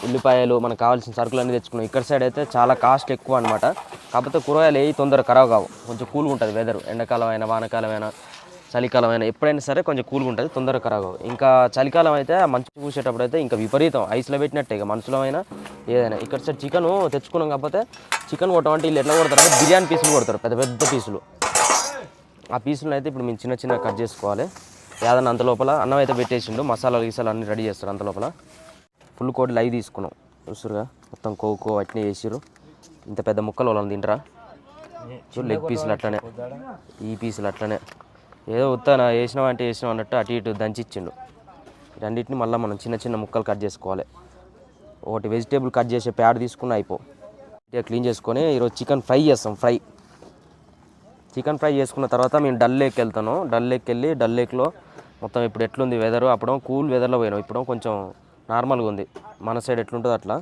ఉల్లిపాయలు మనకు కావాల్సిన సరుకులు అన్నీ తెచ్చుకున్నాం. ఇక్కడ సైడ్ అయితే చాలా కాస్ట్ ఎక్కువ అనమాట. కాకపోతే కూరగాయలు ఏ తొందరగా ఖరాబ్ కావు. కొంచెం కూల్గా ఉంటుంది వెదర్. ఎండాకాలం అయినా వానాకాలం అయినా చలికాలం అయినా ఎప్పుడైనా సరే కొంచెం కూల్గా ఉంటుంది, తొందరగా ఖరాబ్ కావు. ఇంకా చలికాలం అయితే మంచు పూసేటప్పుడు అయితే ఇంకా విపరీతం ఐస్లో పెట్టినట్టే ఇక మనుషులో అయినా ఏదైనా. ఇక్కడ సైడ్ చికెన్ తెచ్చుకున్నాం. కాకపోతే చికెన్ కొట్టమంటే వీళ్ళు ఎట్లా కొడతారు అంటే బిర్యానీ పీసులు కొడతారు, పెద్ద పెద్ద పీసులు. ఆ పీసులను అయితే ఇప్పుడు మేము చిన్న చిన్న కట్ చేసుకోవాలి. ఏదన్నా అంత లోపల అన్నం అయితే పెట్టేసిండు, మసాలాలు గీసాలు అన్నీ రెడీ చేస్తారు. అంత లోపల ఫుల్ కోడి లైవ్ తీసుకున్నాం. చూస్తురుగా మొత్తం కోకో అట్నే వేసిరు. ఇంత పెద్ద ముక్కలు వాళ్ళని తింటారా? చూడు లెగ్ పీసులు అట్లనే, ఈ పీసులు అట్లనే ఏదో ఉత్తాన వేసినాం అంటే వేసినాం అన్నట్టు అటు ఇటు దంచి ఇచ్చిండు. రెండింటిని మళ్ళీ మనం చిన్న చిన్న ముక్కలు కట్ చేసుకోవాలి. ఒకటి వెజిటేబుల్ కట్ చేసే ప్యాడ్ తీసుకుని అయిపో ఇక క్లీన్ చేసుకొని ఈరోజు చికెన్ ఫ్రై చేస్తాం. చికెన్ ఫ్రై చేసుకున్న తర్వాత మేము డల్ లేక్కి వెళ్తాను. డల్ లేక్కి వెళ్ళి డల్ లేక్లో మొత్తం ఇప్పుడు ఎట్లుంది వెదరు, అప్పుడు కూల్ వెదర్లో పోయినాం, ఇప్పుడు కొంచెం నార్మల్గా ఉంది. మన సైడ్ ఎట్లుంటుందో అట్లా